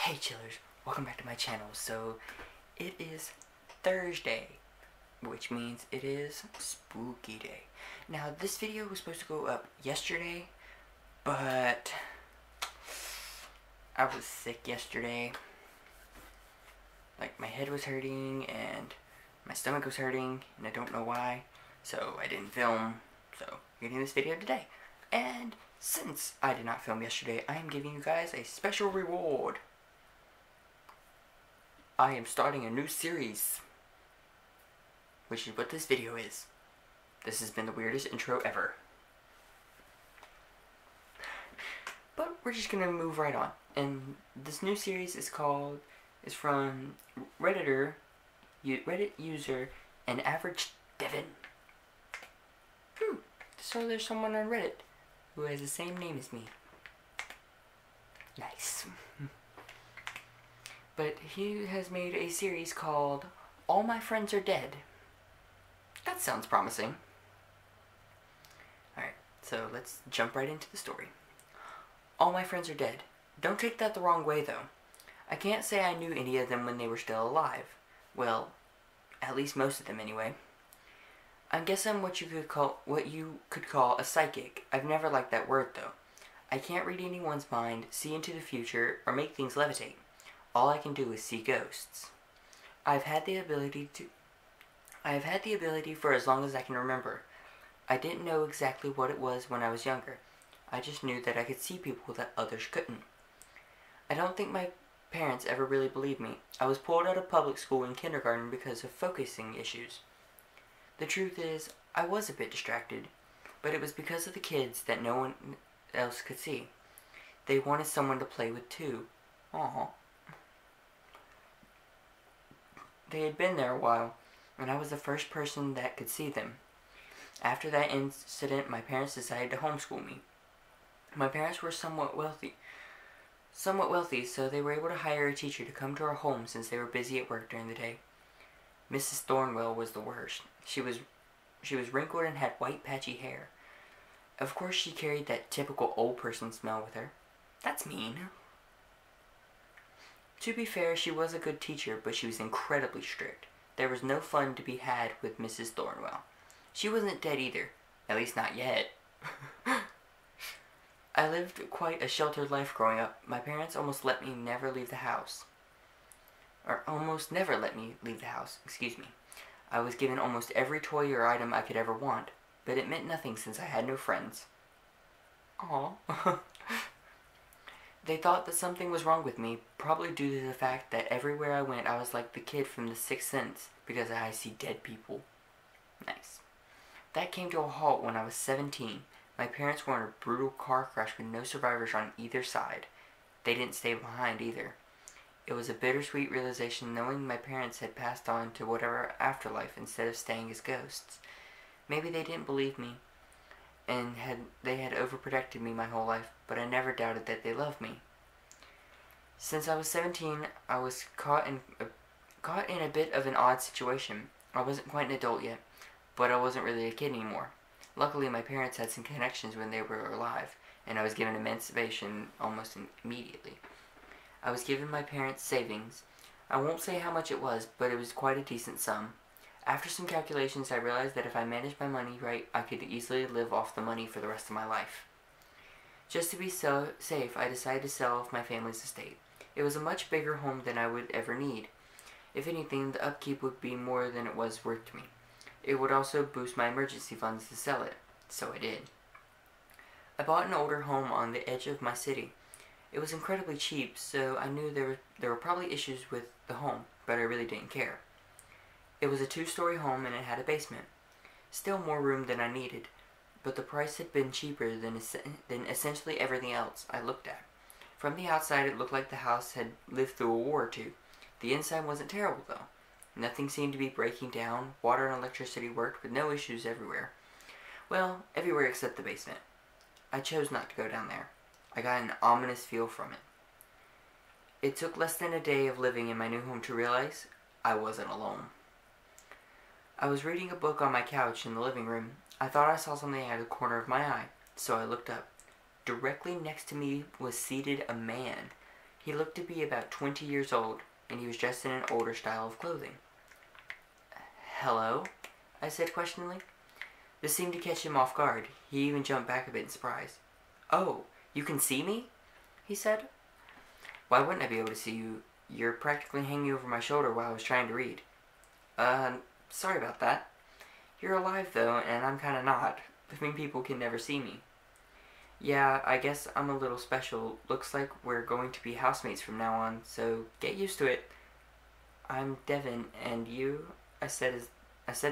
Hey chillers, welcome back to my channel. So, it is Thursday, which means it is spooky day. Now, this video was supposed to go up yesterday, but I was sick yesterday. Like, my head was hurting and my stomach was hurting, and I don't know why, so I didn't film. So, you're getting this video today. And since I did not film yesterday, I am giving you guys a special reward. I am starting a new series, which is what this video is. This has been the weirdest intro ever. But we're just gonna move right on. And this new series is from Reddit user and Average Devin. So there's someone on Reddit who has the same name as me. Nice. But he has made a series called All My Friends Are Dead. That sounds promising. Alright, so let's jump right into the story. All my friends are dead. Don't take that the wrong way, though. I can't say I knew any of them when they were still alive. Well, at least most of them anyway. I guess I'm what you could call a psychic. I've never liked that word, though. I can't read anyone's mind, see into the future, or make things levitate. All I can do is see ghosts. I've had the ability for as long as I can remember. I didn't know exactly what it was when I was younger. I just knew that I could see people that others couldn't. I don't think my parents ever really believed me. I was pulled out of public school in kindergarten because of focusing issues. The truth is, I was a bit distracted, but it was because of the kids that no one else could see. They wanted someone to play with too. Aww. They had been there a while, and I was the first person that could see them. After that incident, my parents decided to homeschool me. My parents were somewhat wealthy, so they were able to hire a teacher to come to our home since they were busy at work during the day. Mrs. Thornwell was the worst. She was wrinkled and had white patchy hair. Of course, she carried that typical old person smell with her. That's mean. To be fair, she was a good teacher, but she was incredibly strict. There was no fun to be had with Mrs. Thornwell. She wasn't dead either. At least not yet. I lived quite a sheltered life growing up. My parents almost let me never leave the house. Almost never let me leave the house, excuse me. I was given almost every toy or item I could ever want, but it meant nothing since I had no friends. Aww. They thought that something was wrong with me, probably due to the fact that everywhere I went I was like the kid from The Sixth Sense, because I see dead people. Nice. That came to a halt when I was 17. My parents were in a brutal car crash with no survivors on either side. They didn't stay behind either. It was a bittersweet realization knowing my parents had passed on to whatever afterlife instead of staying as ghosts. Maybe they didn't believe me, and they had overprotected me my whole life, but I never doubted that they loved me. Since I was 17, I was caught in a bit of an odd situation. I wasn't quite an adult yet, but I wasn't really a kid anymore. Luckily, my parents had some connections when they were alive, and I was given emancipation almost immediately. I was given my parents' savings. I won't say how much it was, but it was quite a decent sum. After some calculations, I realized that if I managed my money right, I could easily live off the money for the rest of my life. Just to be safe, I decided to sell off my family's estate. It was a much bigger home than I would ever need. If anything, the upkeep would be more than it was worth to me. It would also boost my emergency funds to sell it, so I did. I bought an older home on the edge of my city. It was incredibly cheap, so I knew there were probably issues with the home, but I really didn't care. It was a 2-story home and it had a basement. Still more room than I needed, but the price had been cheaper than essentially everything else I looked at. From the outside, it looked like the house had lived through a war or two. The inside wasn't terrible, though. Nothing seemed to be breaking down. Water and electricity worked with no issues everywhere. Well, everywhere except the basement. I chose not to go down there. I got an ominous feel from it. It took less than a day of living in my new home to realize I wasn't alone. I was reading a book on my couch in the living room. I thought I saw something out of the corner of my eye, so I looked up. Directly next to me was seated a man. He looked to be about 20 years old, and he was dressed in an older style of clothing. "Hello?" I said questioningly. This seemed to catch him off guard. He even jumped back a bit in surprise. "Oh, you can see me?" he said. "Why wouldn't I be able to see you? You're practically hanging over my shoulder while I was trying to read." Sorry about that. You're alive, though, and I'm kinda not. Living people can never see me." "Yeah, I guess I'm a little special. Looks like we're going to be housemates from now on, so get used to it." "I'm Devin, and you?" I said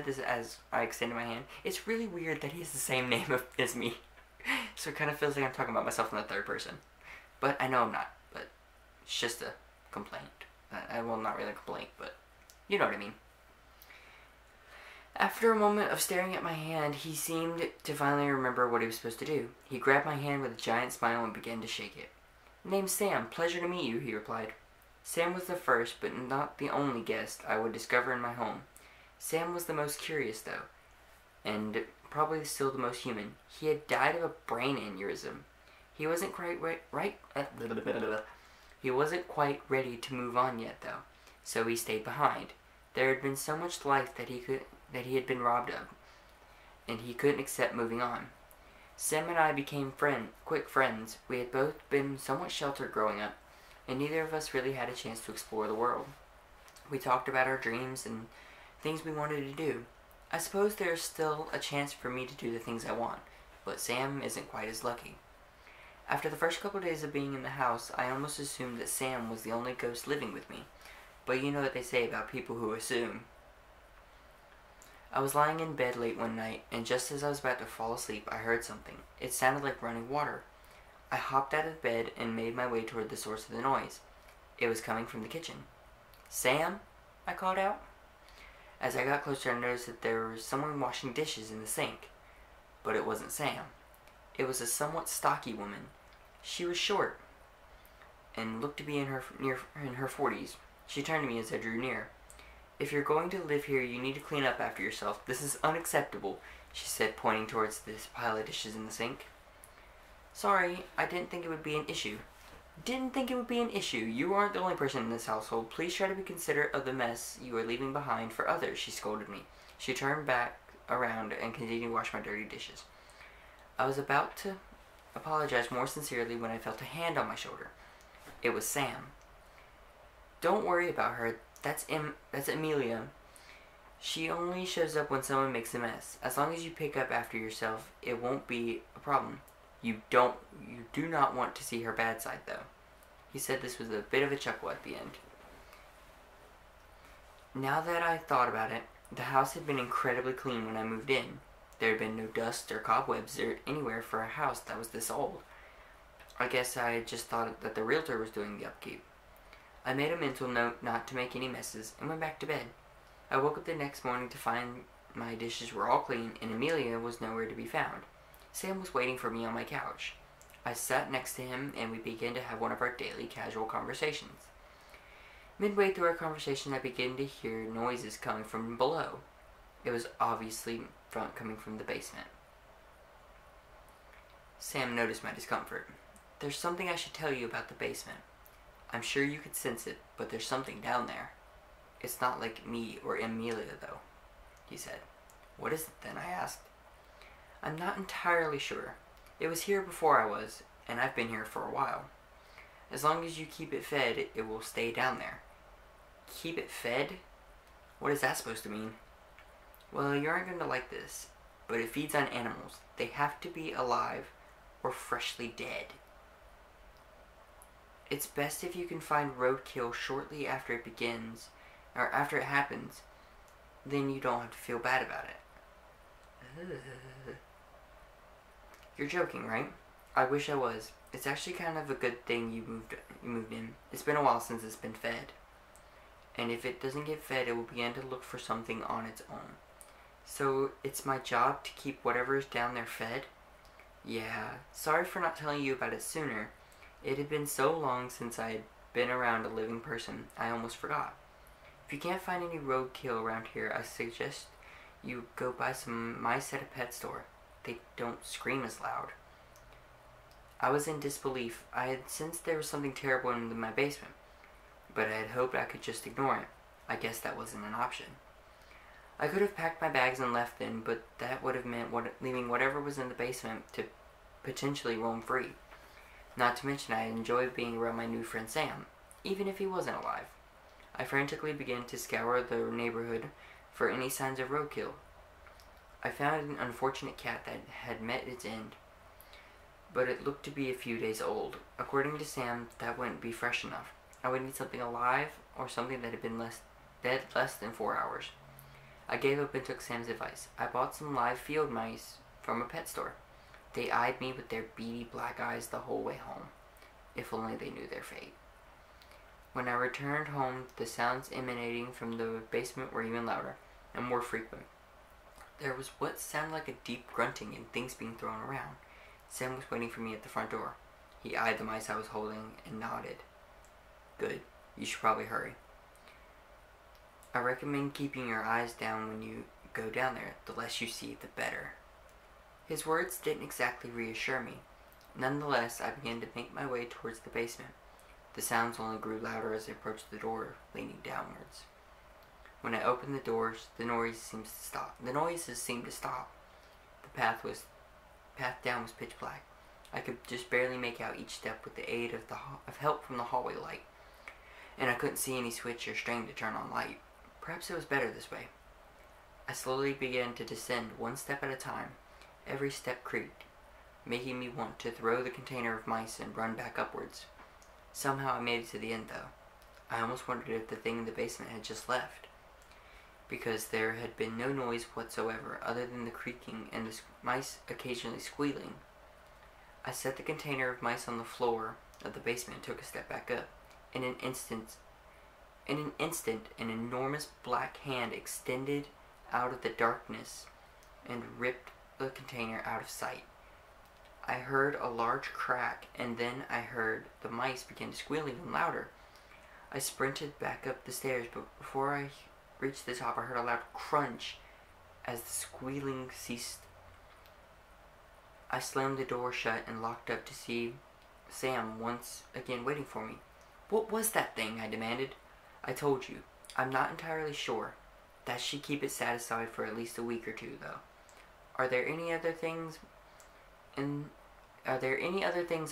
this as I extended my hand. It's really weird that he has the same name as me. So it kind of feels like I'm talking about myself in the third person. But I know I'm not, but it's just a complaint. Well, not really a complaint, but you know what I mean. After a moment of staring at my hand, he seemed to finally remember what he was supposed to do. He grabbed my hand with a giant smile and began to shake it. "Name's Sam. Pleasure to meet you," he replied. Sam was the first, but not the only guest I would discover in my home. Sam was the most curious, though, and probably still the most human. He had died of a brain aneurysm. He wasn't quite He wasn't quite ready to move on yet, though, so he stayed behind. There had been so much life that he had been robbed of, and he couldn't accept moving on. Sam and I became quick friends. We had both been somewhat sheltered growing up, and neither of us really had a chance to explore the world. We talked about our dreams and things we wanted to do. I suppose there is still a chance for me to do the things I want, but Sam isn't quite as lucky. After the first couple of days of being in the house, I almost assumed that Sam was the only ghost living with me, but you know what they say about people who assume. I was lying in bed late one night, and just as I was about to fall asleep, I heard something. It sounded like running water. I hopped out of bed and made my way toward the source of the noise. It was coming from the kitchen. "Sam?" I called out. As I got closer, I noticed that there was someone washing dishes in the sink. But it wasn't Sam. It was a somewhat stocky woman. She was short and looked to be in her 40s. She turned to me as I drew near. "If you're going to live here, you need to clean up after yourself. This is unacceptable," she said, pointing towards this pile of dishes in the sink. "Sorry, I didn't think it would be an issue." "Didn't think it would be an issue. You aren't the only person in this household. Please try to be considerate of the mess you are leaving behind for others," she scolded me. She turned back around and continued to wash my dirty dishes. I was about to apologize more sincerely when I felt a hand on my shoulder. It was Sam. "Don't worry about her. That's Amelia. She only shows up when someone makes a mess. As long as you pick up after yourself, it won't be a problem. You do not want to see her bad side, though." He said this with a bit of a chuckle at the end. Now that I thought about it, the house had been incredibly clean when I moved in. There had been no dust or cobwebs or anywhere for a house that was this old. I guess I had just thought that the realtor was doing the upkeep. I made a mental note not to make any messes and went back to bed. I woke up the next morning to find my dishes were all clean and Amelia was nowhere to be found. Sam was waiting for me on my couch. I sat next to him and we began to have one of our daily casual conversations. Midway through our conversation, I began to hear noises coming from below. It was obviously coming from the basement. Sam noticed my discomfort. "There's something I should tell you about the basement. I'm sure you could sense it, but there's something down there. It's not like me or Amelia, though," he said. "What is it, then?" I asked. "I'm not entirely sure. It was here before I was, and I've been here for a while. As long as you keep it fed, it will stay down there." "Keep it fed? What is that supposed to mean?" "Well, you aren't going to like this, but it feeds on animals. They have to be alive or freshly dead. It's best if you can find roadkill shortly after it begins, or after it happens. Then you don't have to feel bad about it." "You're joking, right?" "I wish I was. It's actually kind of a good thing you moved in. It's been a while since it's been fed. And if it doesn't get fed, it will begin to look for something on its own. So it's my job to keep whatever is down there fed?" "Yeah, sorry for not telling you about it sooner. It had been so long since I had been around a living person, I almost forgot. If you can't find any roadkill around here, I suggest you go buy some mice at a pet store. They don't scream as loud." I was in disbelief. I had sensed there was something terrible in my basement, but I had hoped I could just ignore it. I guess that wasn't an option. I could have packed my bags and left then, but that would have meant leaving whatever was in the basement to potentially roam free. Not to mention I enjoyed being around my new friend Sam, even if he wasn't alive. I frantically began to scour the neighborhood for any signs of roadkill. I found an unfortunate cat that had met its end, but it looked to be a few days old. According to Sam, that wouldn't be fresh enough. I would need something alive or something that had been dead less than 4 hours. I gave up and took Sam's advice. I bought some live field mice from a pet store. They eyed me with their beady black eyes the whole way home. If only they knew their fate. When I returned home, the sounds emanating from the basement were even louder and more frequent. There was what sounded like a deep grunting and things being thrown around. Sam was waiting for me at the front door. He eyed the mice I was holding and nodded. Good. You should probably hurry. I recommend keeping your eyes down when you go down there. The less you see, the better. His words didn't exactly reassure me. Nonetheless, I began to make my way towards the basement. The sounds only grew louder as I approached the door, leaning downwards. When I opened the doors, the noises seemed to stop. The path down was pitch black. I could just barely make out each step with the aid of help from the hallway light, and I couldn't see any switch or string to turn on light. Perhaps it was better this way. I slowly began to descend one step at a time. Every step creaked, making me want to throw the container of mice and run back upwards. Somehow I made it to the end, though. I almost wondered if the thing in the basement had just left, because there had been no noise whatsoever other than the creaking and the mice occasionally squealing. I set the container of mice on the floor of the basement and took a step back up. In an instant, an enormous black hand extended out of the darkness and ripped the container out of sight. I heard a large crack, and then I heard the mice begin to squeal even louder. I sprinted back up the stairs, but before I reached the top, I heard a loud crunch as the squealing ceased. I slammed the door shut and locked up to see Sam once again waiting for me. "What was that thing?" I demanded. "I told you. I'm not entirely sure. That should keep it satisfied for at least a week or two, though. Are there any other things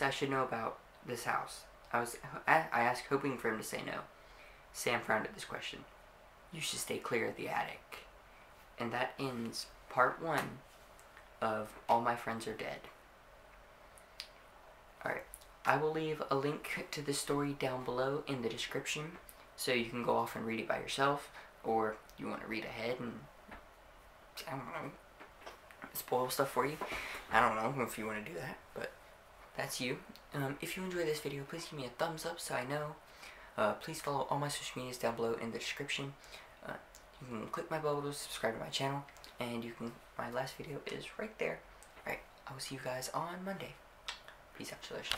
I should know about this house?" I asked, hoping for him to say no. Sam frowned at this question. "You should stay clear of the attic." And that ends part 1 of All My Friends Are Dead. Alright, I will leave a link to this story down below in the description, so you can go off and read it by yourself, or you want to read ahead and, I don't know, spoil stuff for you. I don't know if you want to do that, but that's you. If you enjoyed this video, please give me a thumbs up so I know. Please follow all my social medias down below in the description. You can click my bell to subscribe to my channel, and my last video is right there. Alright, I will see you guys on Monday. Peace out, Chillers.